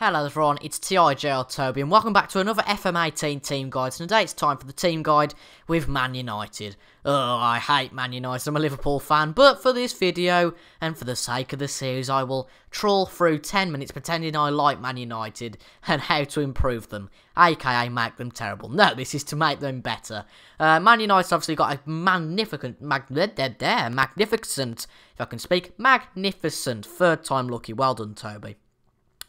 Hello everyone, it's TIJL Toby and welcome back to another FM18 team guide. So today it's time for the team guide with Man United. Oh, I hate Man United, I'm a Liverpool fan, but for this video and for the sake of the series I will trawl through 10 minutes pretending I like Man United and how to improve them, aka make them terrible. No, this is to make them better. Man United's obviously got a magnificent, if I can speak, magnificent third time lucky. Well done, Toby.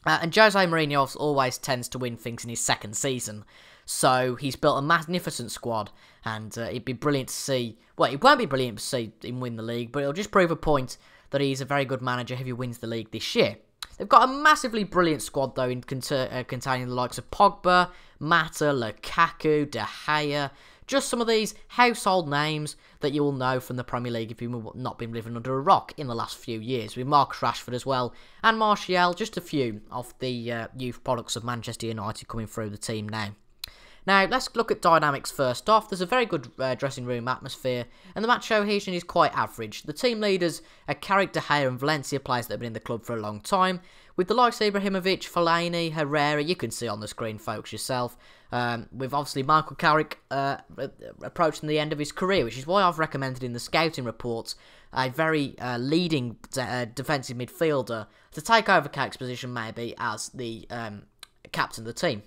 And Jose Mourinho always tends to win things in his second season. So he's built a magnificent squad. And it'd be brilliant to see... Well, it won't be brilliant to see him win the league. But it'll just prove a point that he's a very good manager if he wins the league this year. They've got a massively brilliant squad, though, in containing the likes of Pogba, Mata, Lukaku, De Gea... Just some of these household names that you will know from the Premier League if you've not been living under a rock in the last few years. With Marcus Rashford as well, and Martial, just a few of the youth products of Manchester United coming through the team now. Now, let's look at dynamics first off. There's a very good dressing room atmosphere, and the match cohesion is quite average. The team leaders are Carrick, De Gea and Valencia, players that have been in the club for a long time. With the likes of Ibrahimovic, Fellaini, Herrera, you can see on the screen, folks, yourself. With obviously Michael Carrick approaching the end of his career, which is why I've recommended in the scouting reports a very leading defensive midfielder to take over Carrick's position maybe as the captain of the team.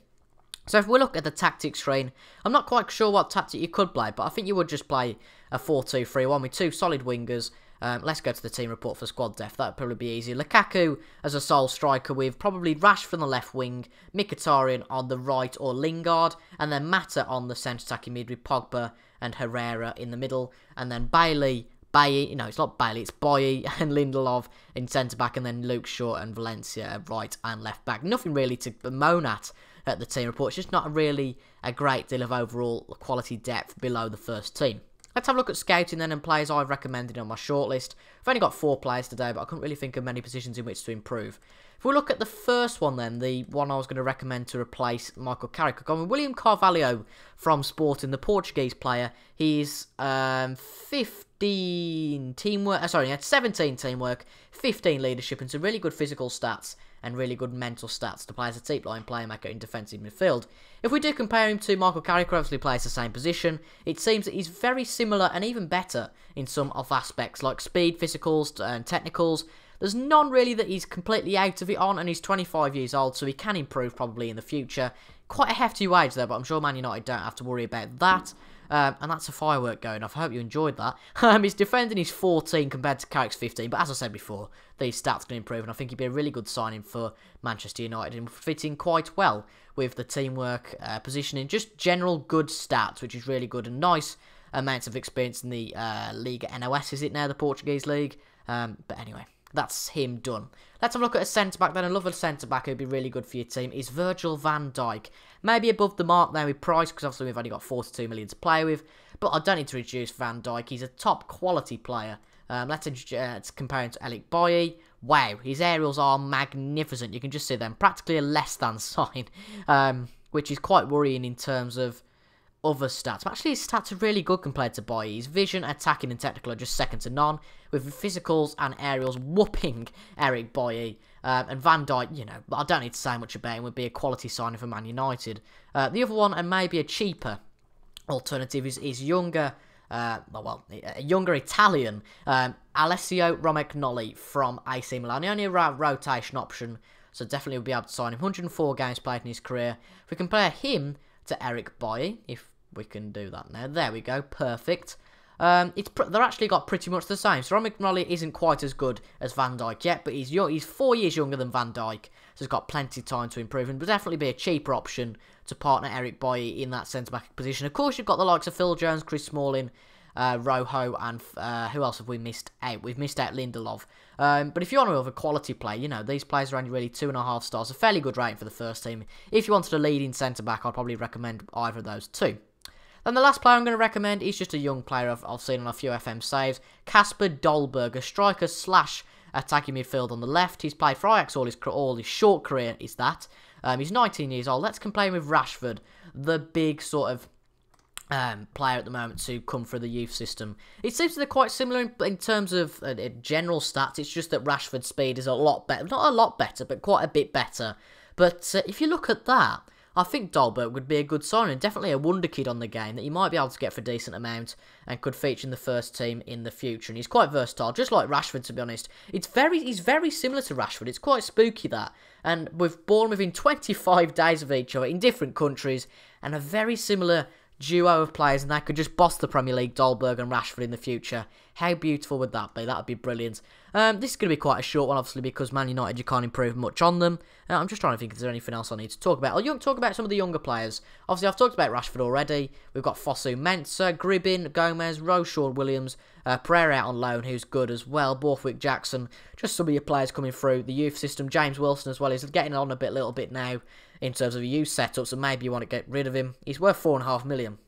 So if we look at the tactics screen, I'm not quite sure what tactic you could play, but I think you would just play a 4-2-3-1 with two solid wingers. Let's go to the team report for squad depth. That would probably be easier. Lukaku as a sole striker with probably Rashford on the left wing, Mkhitaryan on the right or Lingard, and then Mata on the centre attacking mid with Pogba and Herrera in the middle, and then it's not Bailey, it's Boye and Lindelof in centre back, and then Luke Shaw and Valencia at right and left back. Nothing really to moan at the team report. It's just not really a great deal of overall quality depth below the first team. Let's have a look at scouting then and players I've recommended on my shortlist. I've only got 4 players today, but I couldn't really think of many positions in which to improve. If we look at the first one then, the one I was going to recommend to replace Michael Carrick, I've gone with William Carvalho from Sporting, the Portuguese player. He's 17 teamwork, 15 leadership and some really good physical stats and really good mental stats to play as a deep line playmaker in defensive midfield. If we do compare him to Michael Carrick, who obviously plays the same position, it seems that he's very similar and even better in some of aspects like speed, physicals and technicals. There's none really that he's completely out of it on, and he's 25 years old, so he can improve probably in the future. Quite a hefty wage there, but I'm sure Man United don't have to worry about that. And that's a firework going off. I hope you enjoyed that. His defending is 14 compared to Carrick's 15, but as I said before, these stats can improve, and I think he'd be a really good signing for Manchester United and fit in quite well with the teamwork, positioning, just general good stats, which is really good, and nice amounts of experience in the Liga NOS, is it now, the Portuguese league? But anyway, that's him done. Let's have a look at a centre-back then. Another centre-back who'd be really good for your team is Virgil van Dijk. Maybe above the mark there with price, because obviously we've only got 42 million to play with. But I don't need to reduce Van Dijk. He's a top quality player. Let's compare him to Eric Boye. Wow, his aerials are magnificent. You can just see them. Practically a less than sign, which is quite worrying in terms of other stats. But actually, his stats are really good compared to Boye. His vision, attacking and technical are just second to none, with physicals and aerials whooping Eric Boye. And Van Dijk, you know, I don't need to say much about him, would be a quality signing for Man United. The other one, and maybe a cheaper alternative, is younger, a younger Italian, Alessio Romagnoli from AC Milan. Only a rotation option, so definitely we'll be able to sign him. 104 games played in his career. If we compare him to Eric Boye, if we can do that now. There we go, perfect. They're actually got pretty much the same. So Romagnoli isn't quite as good as Van Dijk yet, but he's young. He's 4 years younger than Van Dijk, so he's got plenty of time to improve, and would definitely be a cheaper option to partner Eric Boye in that centre-back position. Of course, you've got the likes of Phil Jones, Chris Smalling, Rojo, and who else have we missed out? We've missed out Lindelof. But if you want to have a quality play, you know, these players are only really 2.5 stars. A fairly good rating for the first team. If you wanted a leading centre-back, I'd probably recommend either of those two. Then the last player I'm going to recommend is just a young player I've seen on a few FM saves. Kasper Dolberg, a striker slash attacking midfield on the left. He's played for Ajax all his short career, is that. He's 19 years old. Let's compare him with Rashford, the big sort of player at the moment to come through the youth system. It seems that they're quite similar in terms of general stats. It's just that Rashford's speed is a lot better. Not a lot better, but quite a bit better But if you look at that, I think Dolberg would be a good signing, definitely a wonder kid on the game that you might be able to get for a decent amount and could feature in the first team in the future. And he's quite versatile, just like Rashford, to be honest. He's very similar to Rashford. It's quite spooky, that. And we've born within 25 days of each other in different countries, and a very similar duo of players, and they could just boss the Premier League, Dolberg and Rashford, in the future. How beautiful would that be? That would be brilliant. This is going to be quite a short one, obviously, because Man United, you can't improve much on them. I'm just trying to think if there's anything else I need to talk about. I'll talk about some of the younger players. Obviously, I've talked about Rashford already. We've got Fosu Mensah, Gribbin, Gomez, Roshaw Williams, Pereira out on loan, who's good as well, Borthwick Jackson, just some of your players coming through the youth system. James Wilson as well, he's getting on a little bit now in terms of a youth setup, so maybe you want to get rid of him. He's worth £4.5 million.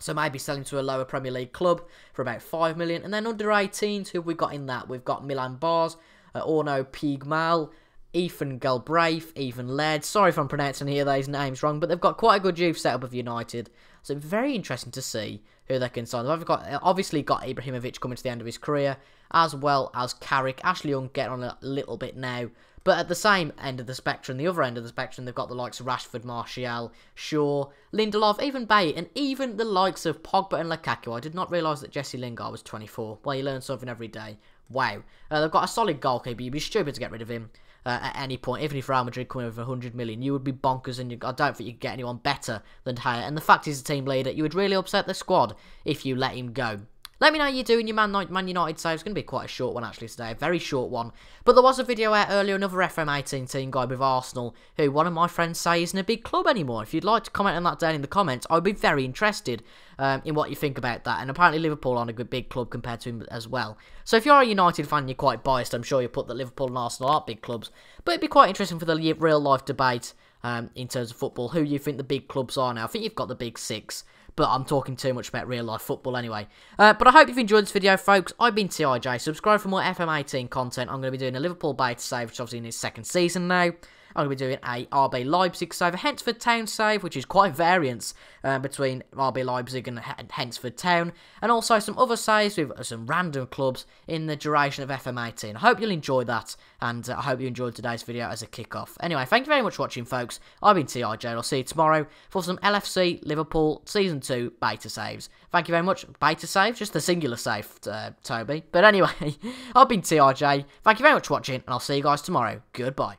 So maybe selling to a lower Premier League club for about £5 million. And then under 18s, who have we got in that? We've got Milan Bars, Orno Pigmal, Ethan Galbraith, Ethan Laird. Sorry if I'm pronouncing any of those names wrong, but they've got quite a good youth setup of United. So very interesting to see who they can sign. They've obviously got Ibrahimovic coming to the end of his career, as well as Carrick. Ashley Young getting on a little bit now. But at the same end of the spectrum, the other end of the spectrum, they've got the likes of Rashford, Martial, Shaw, Lindelof, even Bailly, and even the likes of Pogba and Lukaku. I did not realise that Jesse Lingard was 24. Well, you learn something every day. Wow. They've got a solid goalkeeper. You'd be stupid to get rid of him at any point. Even if Real Madrid come in with 100 million, you would be bonkers, and I don't think you could get anyone better than Haya. And the fact he's a team leader, you would really upset the squad if you let him go. Let me know how you're doing your Man United save. It's going to be quite a short one actually today, a very short one. But there was a video out earlier, another FM18 team guy with Arsenal, who one of my friends say isn't a big club anymore. If you'd like to comment on that down in the comments, I'd be very interested in what you think about that. And apparently Liverpool aren't a good big club compared to him as well. So if you're a United fan and you're quite biased, I'm sure you put that Liverpool and Arsenal aren't big clubs. But it'd be quite interesting for the real life debate in terms of football, who you think the big clubs are now. I think you've got the big six. But I'm talking too much about real-life football anyway. But I hope you've enjoyed this video, folks. I've been TIJ. Subscribe for more FM18 content. I'm going to be doing a Liverpool beta save, which is obviously in his second season now. I'm going to be doing a RB Leipzig save, a Hensford Town save, which is quite variance between RB Leipzig and Hensford Town. And also some other saves with some random clubs in the duration of FM18. I hope you'll enjoy that, and I hope you enjoyed today's video as a kick-off. Anyway, thank you very much for watching, folks. I've been TIJ, and I'll see you tomorrow for some LFC Liverpool Season 2 beta saves. Thank you very much. Beta save? Just the singular save, Toby. But anyway, I've been TIJ. Thank you very much for watching, and I'll see you guys tomorrow. Goodbye.